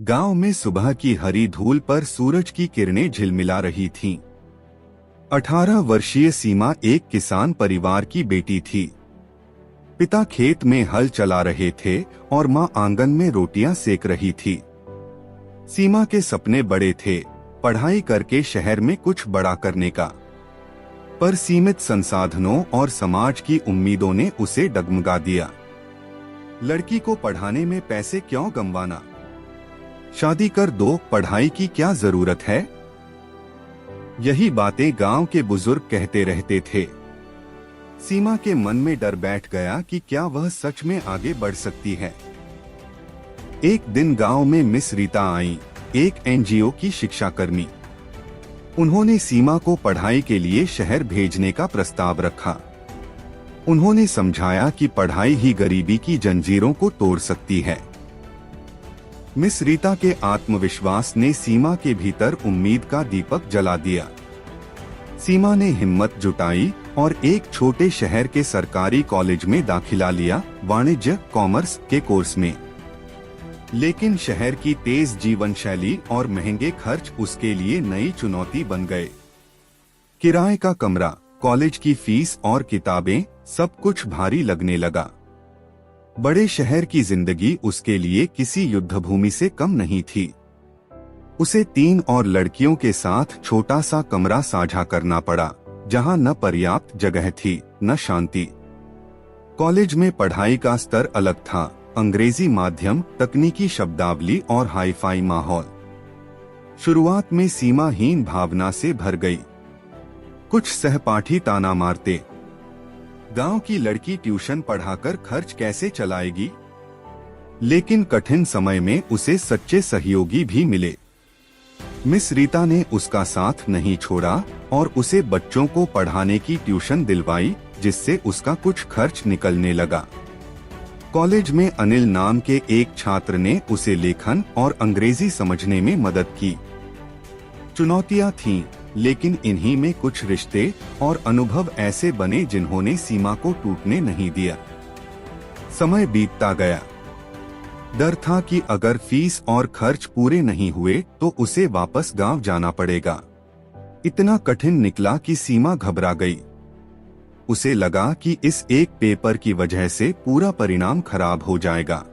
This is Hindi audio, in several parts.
गांव में सुबह की हरी धूल पर सूरज की किरणें झिलमिला रही थीं। 18 वर्षीय सीमा एक किसान परिवार की बेटी थी। पिता खेत में हल चला रहे थे और मां आंगन में रोटियां सेक रही थी। सीमा के सपने बड़े थे, पढ़ाई करके शहर में कुछ बड़ा करने का, पर सीमित संसाधनों और समाज की उम्मीदों ने उसे डगमगा दिया। लड़की को पढ़ाने में पैसे क्यों गंवाना, शादी कर दो, पढ़ाई की क्या जरूरत है। यही बातें गांव के बुजुर्ग कहते रहते थे। सीमा के मन में डर बैठ गया कि क्या वह सच में आगे बढ़ सकती है। एक दिन गांव में मिस रीता आई, एक एनजीओ की शिक्षाकर्मी। उन्होंने सीमा को पढ़ाई के लिए शहर भेजने का प्रस्ताव रखा। उन्होंने समझाया कि पढ़ाई ही गरीबी की जंजीरों को तोड़ सकती है। मिस रीता के आत्मविश्वास ने सीमा के भीतर उम्मीद का दीपक जला दिया। सीमा ने हिम्मत जुटाई और एक छोटे शहर के सरकारी कॉलेज में दाखिला लिया, वाणिज्य कॉमर्स के कोर्स में। लेकिन शहर की तेज जीवन शैली और महंगे खर्च उसके लिए नई चुनौती बन गए। किराए का कमरा, कॉलेज की फीस और किताबें, सब कुछ भारी लगने लगा। बड़े शहर की जिंदगी उसके लिए किसी युद्धभूमि से कम नहीं थी। उसे 3 और लड़कियों के साथ छोटा सा कमरा साझा करना पड़ा, जहां न पर्याप्त जगह थी न शांति। कॉलेज में पढ़ाई का स्तर अलग था, अंग्रेजी माध्यम, तकनीकी शब्दावली और हाईफाई माहौल। शुरुआत में सीमा हीन भावना से भर गई। कुछ सहपाठी ताना मारते, गांव की लड़की ट्यूशन पढ़ाकर खर्च कैसे चलाएगी। लेकिन कठिन समय में उसे सच्चे सहयोगी भी मिले। मिस रीता ने उसका साथ नहीं छोड़ा और उसे बच्चों को पढ़ाने की ट्यूशन दिलवाई, जिससे उसका कुछ खर्च निकलने लगा। कॉलेज में अनिल नाम के एक छात्र ने उसे लेखन और अंग्रेजी समझने में मदद की। चुनौतियां थीं, लेकिन इन्हीं में कुछ रिश्ते और अनुभव ऐसे बने जिन्होंने सीमा को टूटने नहीं दिया। समय बीतता गया। डर था कि अगर फीस और खर्च पूरे नहीं हुए तो उसे वापस गांव जाना पड़ेगा। इतना कठिन निकला कि सीमा घबरा गई। उसे लगा कि इस एक पेपर की वजह से पूरा परिणाम खराब हो जाएगा।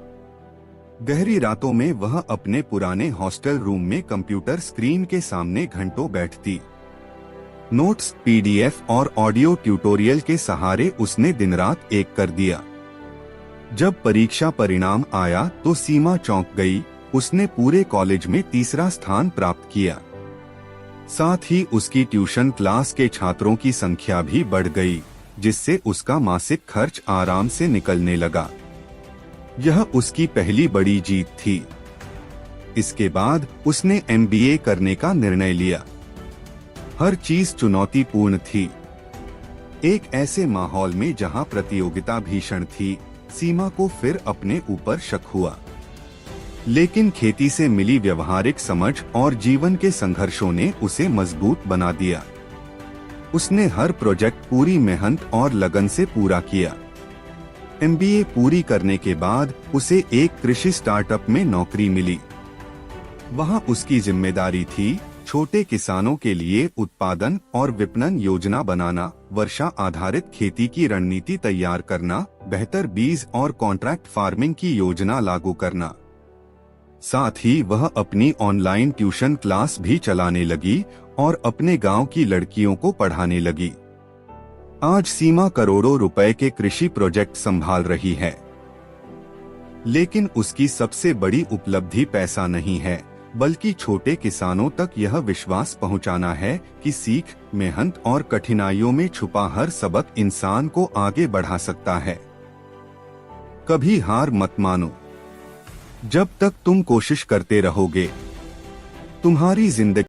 गहरी रातों में वह अपने पुराने हॉस्टल रूम में कंप्यूटर स्क्रीन के सामने घंटों बैठती। नोट्स, पीडीएफ और ऑडियो ट्यूटोरियल के सहारे उसने दिन रात एक कर दिया। जब परीक्षा परिणाम आया तो सीमा चौंक गई। उसने पूरे कॉलेज में तीसरा स्थान प्राप्त किया। साथ ही उसकी ट्यूशन क्लास के छात्रों की संख्या भी बढ़ गई, जिससे उसका मासिक खर्च आराम से निकलने लगा। यह उसकी पहली बड़ी जीत थी। इसके बाद उसने एमबीए करने का निर्णय लिया। हर चीज चुनौतीपूर्ण थी। एक ऐसे माहौल में जहां प्रतियोगिता भीषण थी, सीमा को फिर अपने ऊपर शक हुआ। लेकिन खेती से मिली व्यवहारिक समझ और जीवन के संघर्षों ने उसे मजबूत बना दिया। उसने हर प्रोजेक्ट पूरी मेहनत और लगन से पूरा किया। एमबीए पूरी करने के बाद उसे एक कृषि स्टार्टअप में नौकरी मिली। वहां उसकी जिम्मेदारी थी छोटे किसानों के लिए उत्पादन और विपणन योजना बनाना, वर्षा आधारित खेती की रणनीति तैयार करना, बेहतर बीज और कॉन्ट्रैक्ट फार्मिंग की योजना लागू करना। साथ ही वह अपनी ऑनलाइन ट्यूशन क्लास भी चलाने लगी और अपने गांव की लड़कियों को पढ़ाने लगी। आज सीमा करोड़ों रुपए के कृषि प्रोजेक्ट संभाल रही है। लेकिन उसकी सबसे बड़ी उपलब्धि पैसा नहीं है, बल्कि छोटे किसानों तक यह विश्वास पहुंचाना है कि सीख, मेहनत और कठिनाइयों में छुपा हर सबक इंसान को आगे बढ़ा सकता है। कभी हार मत मानो। जब तक तुम कोशिश करते रहोगे, तुम्हारी जिंदगी